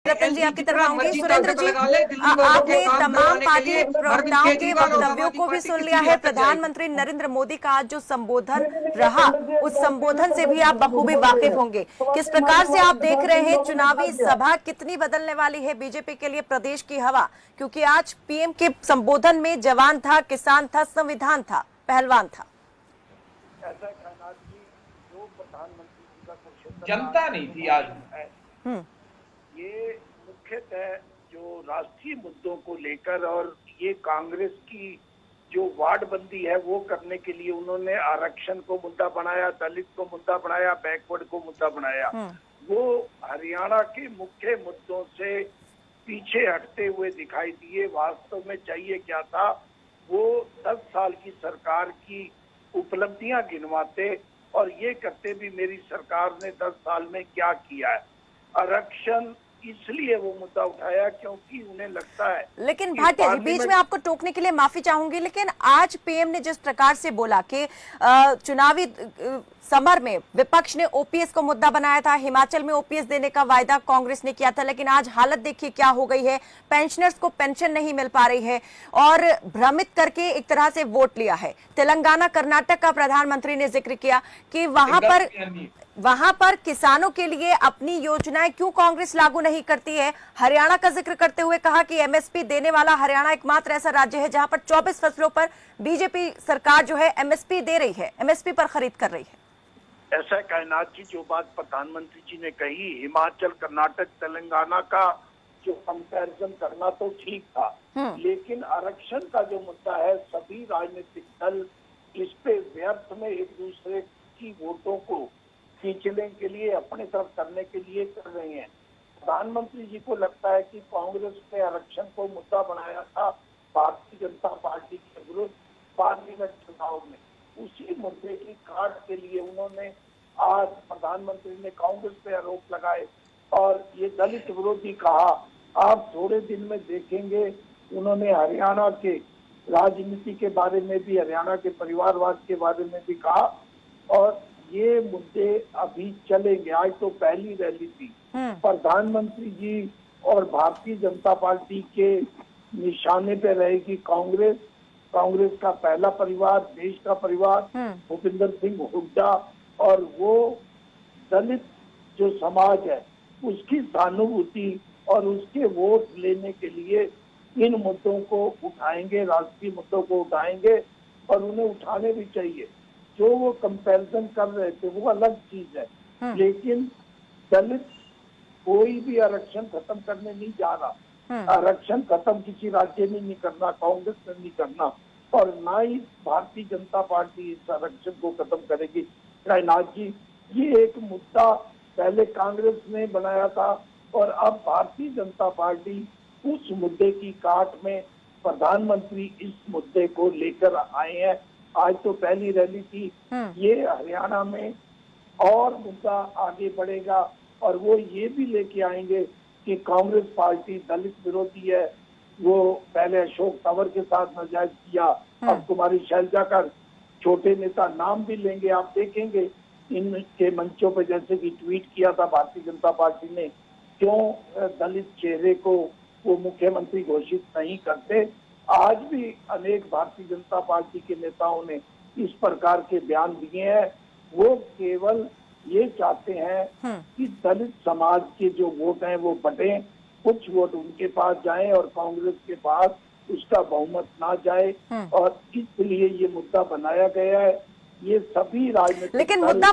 रतन जी आपकी तरफ आऊंगी। सुरेंद्र जी, आपने तमाम पार्टी प्रवक्ताओं के वक्तव्यों को भी सुन लिया है। प्रधानमंत्री नरेंद्र मोदी का आज जो संबोधन रहा, उस संबोधन से भी आप बखूबी वाकिफ होंगे। किस प्रकार से आप देख रहे हैं चुनावी सभा कितनी बदलने वाली है बीजेपी के लिए प्रदेश की हवा? क्योंकि आज पीएम के संबोधन में जवान था, किसान था, संविधान था, पहलवान था। ऐसा कहना कि जो प्रधानमंत्री जी का कुछ जनता नहीं थी आज। ये मुख्यतः जो राष्ट्रीय मुद्दों को लेकर और ये कांग्रेस की जो वार्डबंदी है वो करने के लिए उन्होंने आरक्षण को मुद्दा बनाया, दलित को मुद्दा बनाया, बैकवर्ड को मुद्दा बनाया। वो हरियाणा के मुख्य मुद्दों से पीछे हटते हुए दिखाई दिए। वास्तव में चाहिए क्या था, वो 10 साल की सरकार की उपलब्धियां गिनवाते और ये कहते भी मेरी सरकार ने 10 साल में क्या किया है। आरक्षण इसलिए वो मुद्दा उठाया क्योंकि उन्हें लगता है। लेकिन भाटिया जी, बीच में आपको टोकने के लिए माफी चाहूंगी, लेकिन आज पीएम ने जिस प्रकार से बोला कि चुनावी समर में विपक्ष ने ओपीएस को मुद्दा बनाया था, हिमाचल में ओपीएस देने का वायदा कांग्रेस ने किया था, लेकिन आज हालत देखिए क्या हो गई है। पेंशनर्स को पेंशन नहीं मिल पा रही है और भ्रमित करके एक तरह से वोट लिया है। तेलंगाना, कर्नाटक का प्रधानमंत्री ने जिक्र किया कि वहां पर किसानों के लिए अपनी योजनाएं क्यों कांग्रेस लागू नहीं करती है। हरियाणा का जिक्र करते हुए कहा कि एमएसपी देने वाला हरियाणा एकमात्र ऐसा राज्य है जहां पर 24 फसलों पर बीजेपी सरकार जो है एमएसपी दे रही है, एमएसपी पर खरीद कर रही है। ऐसा कायनात जी, जो बात प्रधानमंत्री जी ने कही, हिमाचल, कर्नाटक, तेलंगाना का जो कंपैरिजन करना तो ठीक था, लेकिन आरक्षण का जो मुद्दा है सभी राजनीतिक दल इस पे व्यर्थ में एक दूसरे की वोटों को खींचने के लिए, अपने तरफ करने के लिए कर रहे हैं। प्रधानमंत्री जी को लगता है कि कांग्रेस ने आरक्षण को मुद्दा बनाया था भारतीय जनता पार्टी के विरुद्ध पार्लियामेंट चुनाव में। उसी मुद्दे की काट के लिए उन्होंने आज प्रधानमंत्री ने कांग्रेस पे आरोप लगाए और ये दलित विरोधी कहा। आप थोड़े दिन में देखेंगे उन्होंने हरियाणा के राजनीति के बारे में भी, हरियाणा के परिवारवाद के बारे में भी कहा और ये मुद्दे अभी चलेंगे। आज तो पहली रैली थी। प्रधानमंत्री जी और भारतीय जनता पार्टी के निशाने पे रहेगी कांग्रेस। कांग्रेस का पहला परिवार, देश का परिवार, भूपिंदर सिंह हुड्डा, और वो दलित जो समाज है उसकी सहानुभूति और उसके वोट लेने के लिए इन मुद्दों को उठाएंगे, राष्ट्रीय मुद्दों को उठाएंगे और उन्हें उठाने भी चाहिए। जो वो कंपैरिजन कर रहे थे वो अलग चीज है, लेकिन दलित कोई भी आरक्षण खत्म करने नहीं जा रहा। आरक्षण खत्म किसी राज्य में नहीं करना, कांग्रेस ने नहीं करना और ना ही भारतीय जनता पार्टी इस आरक्षण को खत्म करेगी। कायनात जी, ये एक मुद्दा पहले कांग्रेस ने बनाया था और अब भारतीय जनता पार्टी उस मुद्दे की काट में प्रधानमंत्री इस मुद्दे को लेकर आए हैं। आज तो पहली रैली थी। ये हरियाणा में और मुद्दा आगे बढ़ेगा और वो ये भी लेके आएंगे कि कांग्रेस पार्टी दलित विरोधी है। वो पहले अशोक तंवर के साथ नाजायज किया, अब कुमारी शैलजा का छोटे नेता नाम भी लेंगे। आप देखेंगे इनके मंचों पे जैसे कि ट्वीट किया था भारतीय जनता पार्टी ने, क्यों दलित चेहरे को वो मुख्यमंत्री घोषित नहीं करते। आज भी अनेक भारतीय जनता पार्टी के नेताओं ने इस प्रकार के बयान दिए हैं। वो केवल ये चाहते हैं कि दलित समाज के जो वोट हैं वो बटें, कुछ वोट उनके पास जाएं और कांग्रेस के पास उसका बहुमत ना जाए और इसलिए ये मुद्दा बनाया गया है। ये सभी राजनीतिक, लेकिन मुद्दा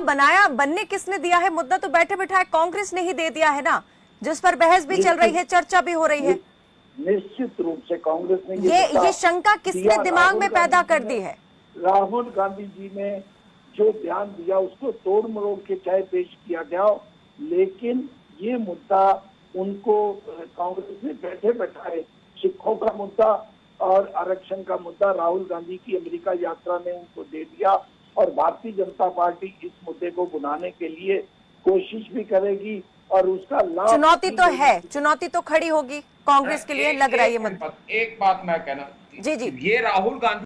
बनने किसने दिया है? मुद्दा तो बैठे बैठाए कांग्रेस ने ही दे दिया है ना, जिस पर बहस भी चल रही है, चर्चा भी हो रही है। निश्चित रूप से कांग्रेस ने ये शंका किसने दिमाग में पैदा कर दी है? राहुल गांधी जी ने जो बयान दिया उसको तोड़ मरोड़ के चाहे पेश किया गया, लेकिन ये मुद्दा उनको कांग्रेस ने बैठे बैठाए सिखों का मुद्दा और आरक्षण का मुद्दा राहुल गांधी की अमेरिका यात्रा ने उनको दे दिया और भारतीय जनता पार्टी इस मुद्दे को बुलाने के लिए कोशिश भी करेगी और उसका लाभ, चुनौती तो है, चुनौती तो खड़ी होगी कांग्रेस के लिए, लग रहा है ये मुद्दा। एक बात मैं कहना, जी, ये राहुल गांधी